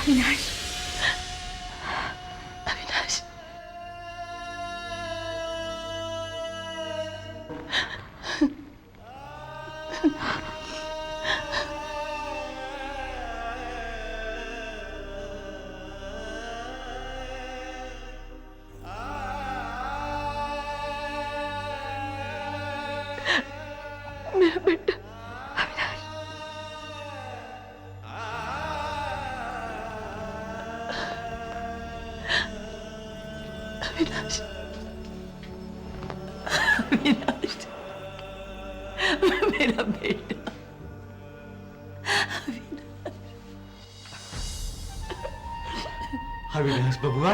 अविनाश, अविनाश, मेरा बेटा अविनाश, अविनाश, अविनाश, मेरा बेटा अविनाश बबुआ,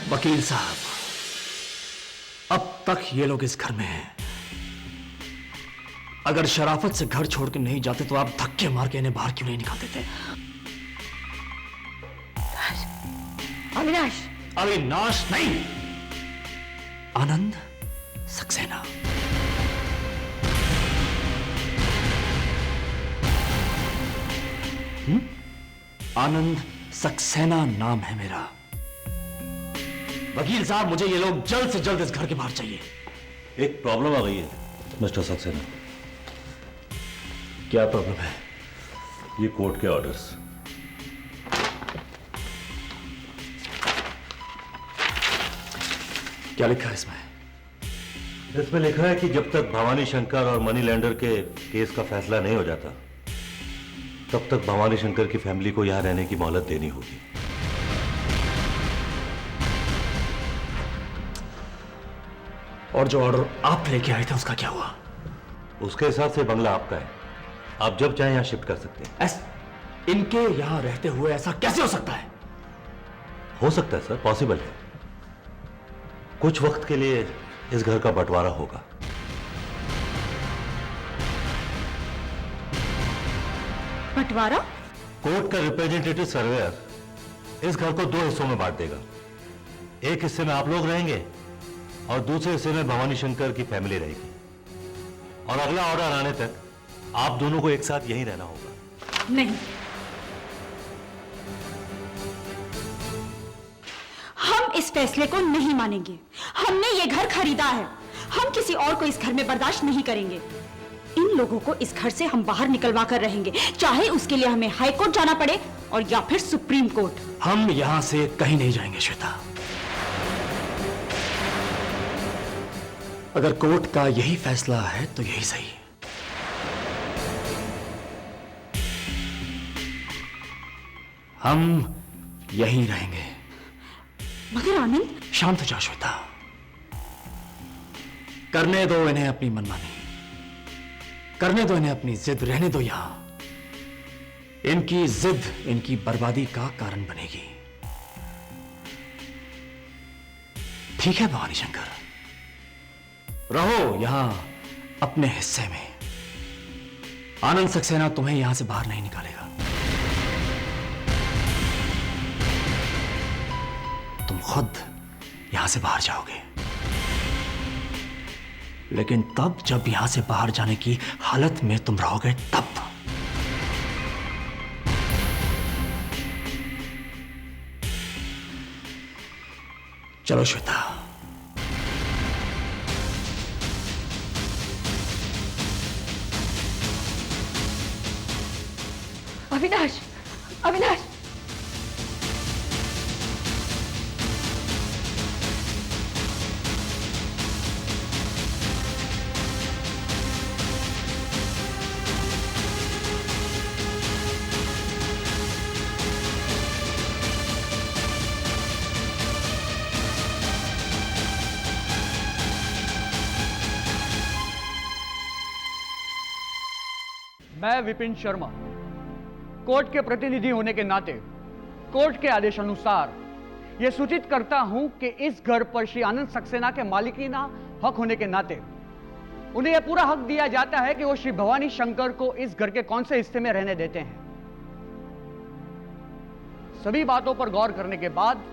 वकील साहब, अब तक ये लोग इस घर में हैं। अगर शराफत से घर छोड़ के नहीं जाते तो आप धक्के मार के इन्हें बाहर क्यों नहीं निकाल देते? अविनाश, अविनाश नहीं, आनंद सक्सेना। आनंद सक्सेना नाम है मेरा। वकील साहब, मुझे ये लोग जल्द से जल्द इस घर के बाहर चाहिए। एक प्रॉब्लम आ गई है मिस्टर सक्सेना। क्या प्रॉब्लम है? ये कोर्ट के ऑर्डर्स। क्या लिखा है इसमें? इसमें लिखा है कि जब तक भवानी शंकर और मनी लैंडर के केस का फैसला नहीं हो जाता तब तक भवानी शंकर की फैमिली को यहां रहने की मोहलत देनी होगी। और जो ऑर्डर आप लेके आए थे उसका क्या हुआ? उसके हिसाब से बंगला आपका है, आप जब चाहें यहां शिफ्ट कर सकते हैं। इनके यहां रहते हुए ऐसा कैसे हो सकता है? हो सकता है सर, पॉसिबल है। कुछ वक्त के लिए इस घर का बंटवारा होगा। बंटवारा? कोर्ट का रिप्रेजेंटेटिव सर्वेयर इस घर को 2 हिस्सों में बांट देगा। एक हिस्से में आप लोग रहेंगे और दूसरे हिस्से में भवानी शंकर की फैमिली रहेगी। और अगला ऑर्डर आने तक आप दोनों को एक साथ यहीं रहना होगा। नहीं, हम इस फैसले को नहीं मानेंगे। हमने ये घर खरीदा है, हम किसी और को इस घर में बर्दाश्त नहीं करेंगे। इन लोगों को इस घर से हम बाहर निकलवा कर रहेंगे, चाहे उसके लिए हमें हाई कोर्ट जाना पड़े और या फिर सुप्रीम कोर्ट। हम यहां से कहीं नहीं जाएंगे श्वेता। अगर कोर्ट का यही फैसला है तो यही सही। हम यहीं रहेंगे। मगर आनंद, शांत हो जाओ श्वेता, करने दो इन्हें अपनी मनमानी, करने दो इन्हें अपनी जिद, रहने दो यहां। इनकी जिद इनकी बर्बादी का कारण बनेगी। ठीक है भवानी शंकर, रहो यहां अपने हिस्से में। आनंद सक्सेना तुम्हें यहां से बाहर नहीं निकालेगा। तुम खुद यहां से बाहर जाओगे, लेकिन तब जब यहां से बाहर जाने की हालत में तुम रहोगे तब। चलो श्वेता। अविनाश, अविनाश, मैं विपिन शर्मा, कोर्ट के प्रतिनिधि होने के नाते कोर्ट के आदेश अनुसार यह सूचित करता हूं कि इस घर पर श्री आनंद सक्सेना के मालिकाना हक होने के नाते उन्हें यह पूरा हक दिया जाता है कि वो श्री भवानी शंकर को इस घर के कौन से हिस्से में रहने देते हैं। सभी बातों पर गौर करने के बाद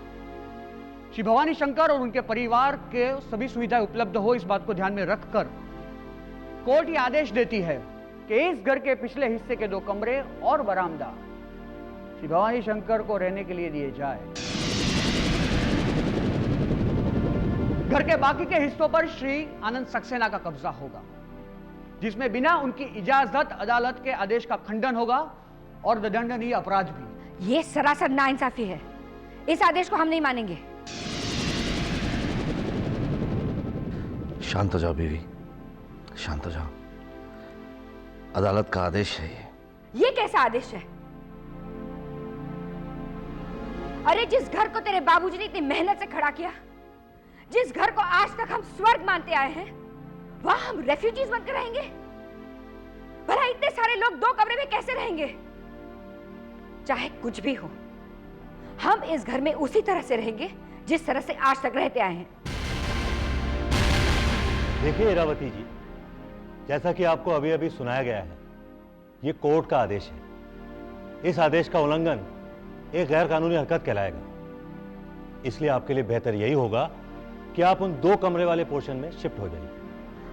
श्री भवानी शंकर और उनके परिवार के सभी सुविधाएं उपलब्ध हो, इस बात को ध्यान में रखकर कोर्ट ये आदेश देती है कि इस घर के पिछले हिस्से के 2 कमरे और बरामदा श्री भवानी शंकर को रहने के लिए दिए जाए। घर के बाकी के हिस्सों पर श्री आनंद सक्सेना का कब्जा होगा, जिसमें बिना उनकी इजाजत अदालत के आदेश का खंडन होगा और दंडनीय अपराध भी। ये सरासर नाइंसाफी है, इस आदेश को हम नहीं मानेंगे। शांत हो जाओ बीवी, शांत हो जाओ। अदालत का आदेश है ये कैसा आदेश है? अरे जिस घर को तेरे बाबूजी ने इतनी मेहनत से खड़ा किया, जिस घर को आज तक हम स्वर्ग मानते आए हैं, वहां हम रेफ्यूजीज बनकर रहेंगे? भला इतने सारे लोग 2 कमरे में कैसे रहेंगे? चाहे कुछ भी हो, हम इस घर में उसी तरह से रहेंगे जिस तरह से आज तक रहते आए हैं। देखिए इरावती जी, जैसा कि आपको अभी अभी सुनाया गया है, ये कोर्ट का आदेश है। इस आदेश का उल्लंघन एक गैर कानूनी हरकत कहलाएगा। इसलिए आपके लिए बेहतर यही होगा कि आप उन 2 कमरे वाले पोर्शन में शिफ्ट हो जाइए।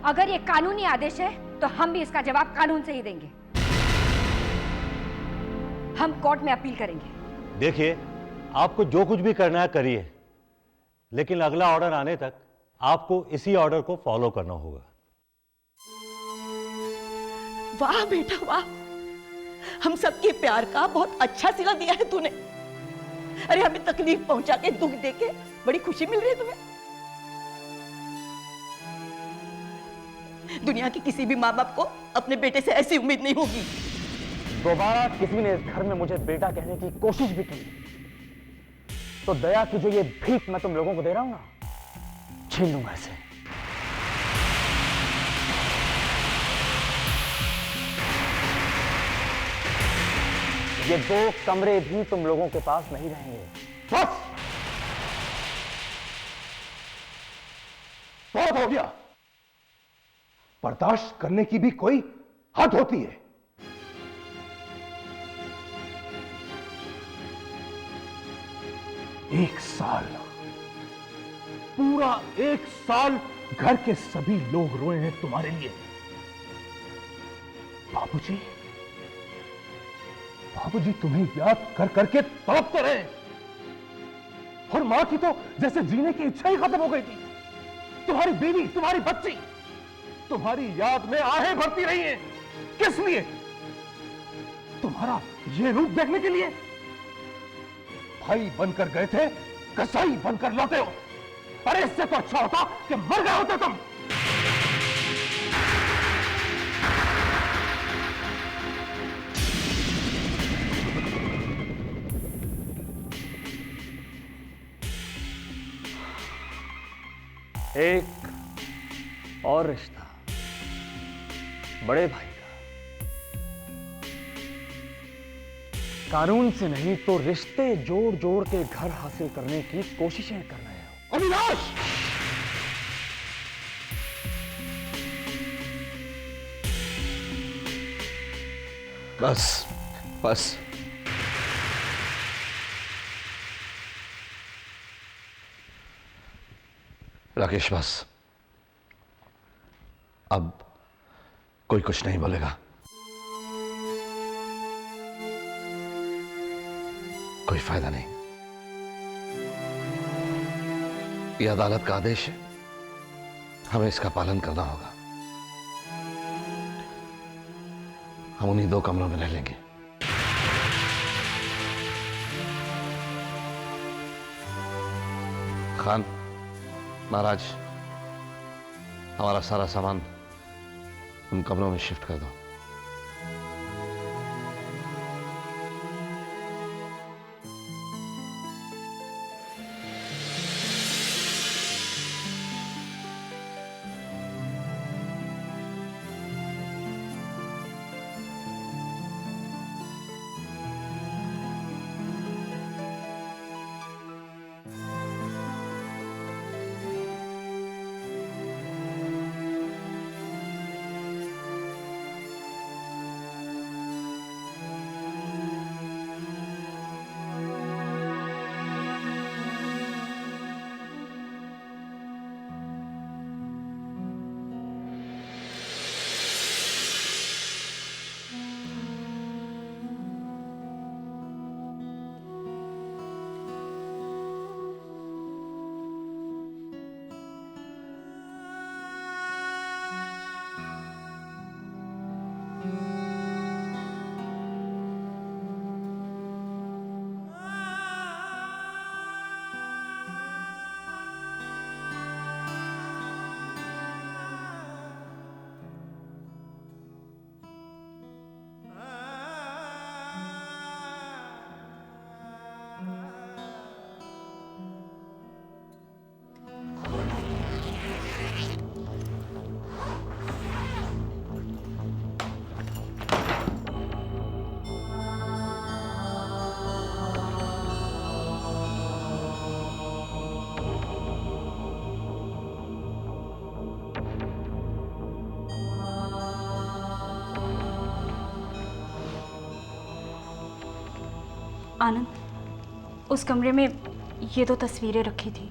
अगर ये कानूनी आदेश है तो हम भी इसका जवाब कानून से ही देंगे। हम कोर्ट में अपील करेंगे। देखिए, आपको जो कुछ भी करना है करिए, लेकिन अगला ऑर्डर आने तक आपको इसी ऑर्डर को फॉलो करना होगा। वाह बेटा वाह, हम सबके प्यार का बहुत अच्छा सिला दिया है तूने। अरे हमें तकलीफ पहुंचा के, दुख देके बड़ी खुशी मिल रही है तुम्हें। दुनिया के किसी भी माँ बाप को अपने बेटे से ऐसी उम्मीद नहीं होगी। दोबारा किसी ने इस घर में मुझे बेटा कहने की कोशिश भी की तो दया की जो ये भीख मैं तुम लोगों को दे रहा हूं ना, छीन लूंगा इसे। ये 2 कमरे भी तुम लोगों के पास नहीं रहेंगे। बस बहुत हो गया। बर्दाश्त करने की भी कोई हद होती है। एक साल, पूरा 1 साल घर के सभी लोग रोए हैं तुम्हारे लिए। बाबूजी, बाबूजी तुम्हें याद कर करके तड़पते रहे, और मां की तो जैसे जीने की इच्छा ही खत्म हो गई थी। तुम्हारी बीवी, तुम्हारी बच्ची तुम्हारी याद में आहें भरती रही है। किस लिए? तुम्हारा ये रूप देखने के लिए। भाई बनकर गए थे, कसाई बनकर लौटे हो। अरे इससे तो अच्छा होता कि मर गए होते तुम। एक और रिश्ता बड़े भाई का, कानून से नहीं तो रिश्ते जोड़ जोड़ के घर हासिल करने की कोशिशें कर रहे हो। अविनाश, बस बस। राकेश बस, अब कोई कुछ नहीं बोलेगा। कोई फायदा नहीं। यह अदालत का आदेश है, हमें इसका पालन करना होगा। हम उन्हीं 2 कमरों में रह लेंगे। खान, महाराज, हमारा सारा सामान उन कमरों में शिफ्ट कर दो। आनंद, उस कमरे में ये दो तस्वीरें रखी थी।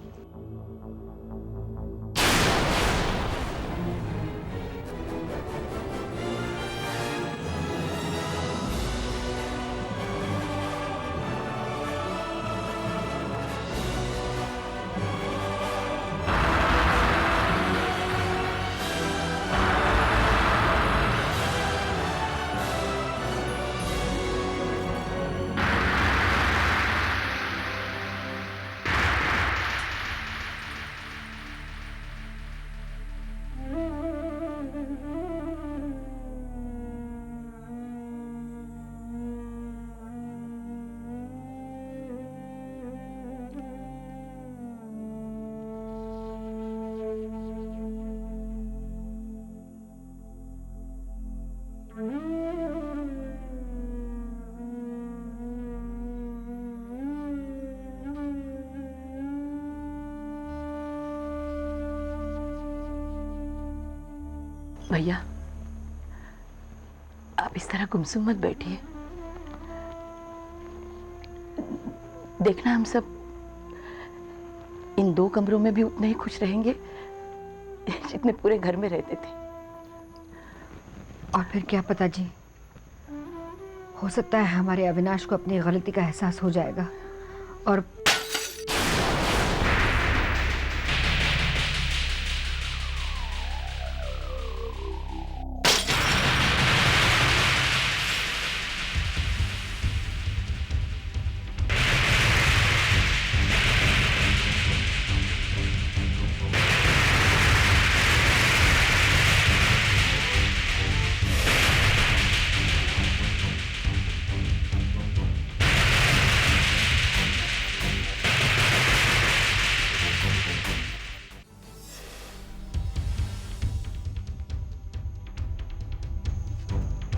भैया, आप इस तरह गुमसुम मत बैठिए। देखना, हम सब इन 2 कमरों में भी उतने ही खुश रहेंगे जितने पूरे घर में रहते थे। और फिर क्या पता जी, हो सकता है हमारे अविनाश को अपनी गलती का एहसास हो जाएगा और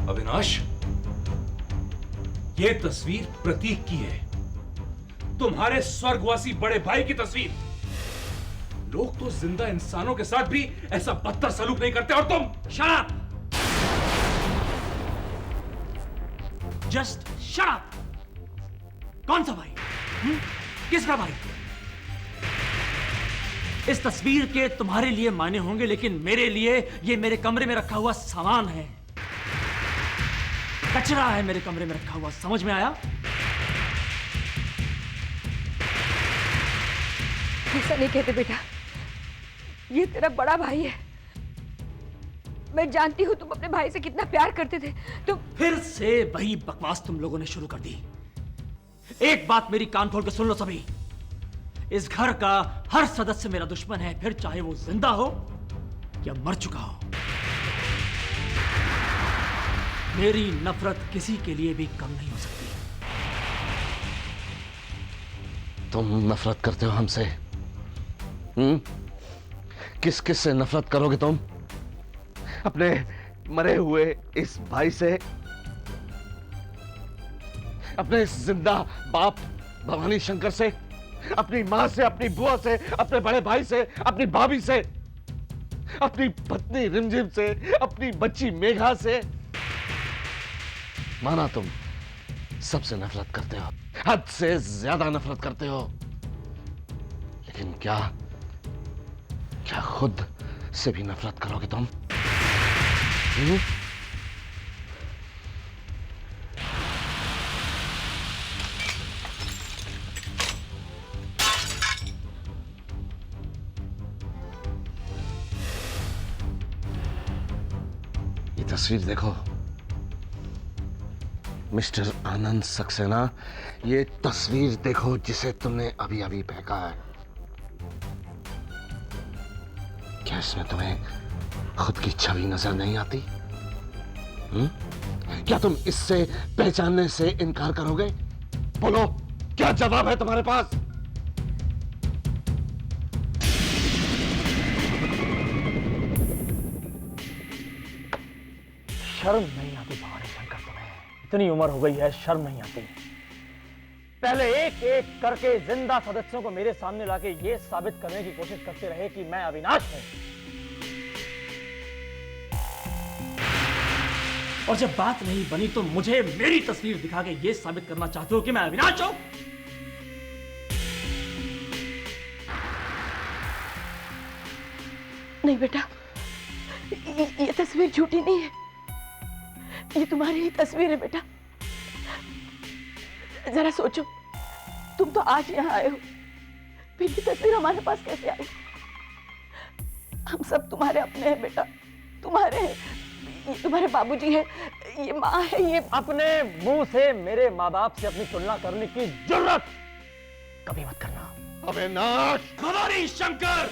अविनाश, ये तस्वीर प्रतीक की है, तुम्हारे स्वर्गवासी बड़े भाई की तस्वीर। लोग तो जिंदा इंसानों के साथ भी ऐसा बदतर सलूक नहीं करते, और तुम shut up! Just shut up! कौन सा भाई? किसका भाई? इस तस्वीर के तुम्हारे लिए मायने होंगे, लेकिन मेरे लिए ये मेरे कमरे में रखा हुआ सामान है, कचरा है मेरे कमरे में रखा हुआ। समझ में आया? ऐसा नहीं कहते बेटा, ये तेरा बड़ा भाई है। मैं जानती हूँ तुम अपने भाई से कितना प्यार करते थे। तुम फिर से वही बकवास तुम लोगों ने शुरू कर दी। एक बात मेरी कान खोल के सुन लो सभी, इस घर का हर सदस्य मेरा दुश्मन है, फिर चाहे वो जिंदा हो या मर चुका हो। मेरी नफरत किसी के लिए भी कम नहीं हो सकती। तुम नफरत करते हो हमसे? किस किस से नफरत करोगे तुम? अपने मरे हुए इस भाई से, अपने जिंदा बाप भवानी शंकर से, अपनी मां से, अपनी बुआ से, अपने बड़े भाई से, अपनी भाभी से, अपनी पत्नी रिमझिम से, अपनी बच्ची मेघा से। माना तुम सबसे नफरत करते हो, हद से ज्यादा नफरत करते हो, लेकिन क्या खुद से भी नफरत करोगे तुम? ये तस्वीर देखो मिस्टर आनंद सक्सेना, ये तस्वीर देखो जिसे तुमने अभी अभी फेंका है। क्या इसमें तुम्हें खुद की छवि नजर नहीं आती? क्या तुम इससे पहचानने से इनकार करोगे? बोलो, क्या जवाब है तुम्हारे पास? शर्म नहीं आती भवानी शंकर तुम्हें? इतनी उम्र हो गई है, शर्म नहीं आती? पहले एक एक करके जिंदा सदस्यों को मेरे सामने लाके ये साबित करने की कोशिश करते रहे कि मैं अविनाश हूं। और जब बात नहीं बनी तो मुझे मेरी तस्वीर दिखा के ये साबित करना चाहते हो कि मैं अविनाश हूं? नहीं बेटा, ये तस्वीर झूठी नहीं है, ये तुम्हारी ही तस्वीर है बेटा। जरा सोचो, तुम तो आज यहाँ आए हो, फिर ये तस्वीर हमारे पास कैसे आई? हम सब तुम्हारे अपने हैं बेटा, तुम्हारे हैं। ये तुम्हारे बाबूजी है, ये माँ है, ये अपने मुंह से मेरे माँ बाप से अपनी तुलना करने की जरूरत कभी मत करना। अविनाश! भवानी शंकर!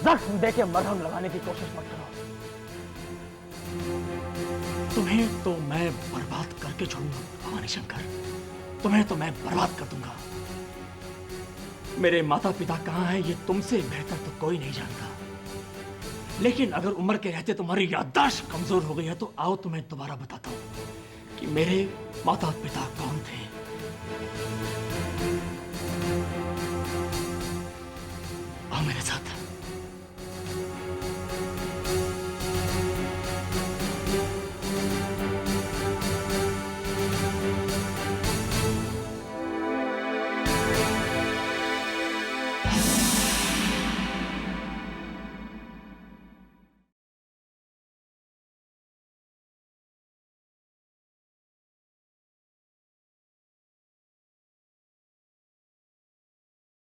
जख्म देके मरहम लगाने की कोशिश मत करो। तुम्हें तो मैं बर्बाद करके छोड़ूंगा भवानी शंकर, तुम्हें तो मैं बर्बाद कर दूंगा। मेरे माता पिता कहां हैं ये तुमसे बेहतर तो कोई नहीं जानता, लेकिन अगर उम्र के रहते तुम्हारी याददाश्त कमजोर हो गई है तो आओ तुम्हें दोबारा बताता हूं कि मेरे माता पिता कौन थे। आओ मेरे साथ।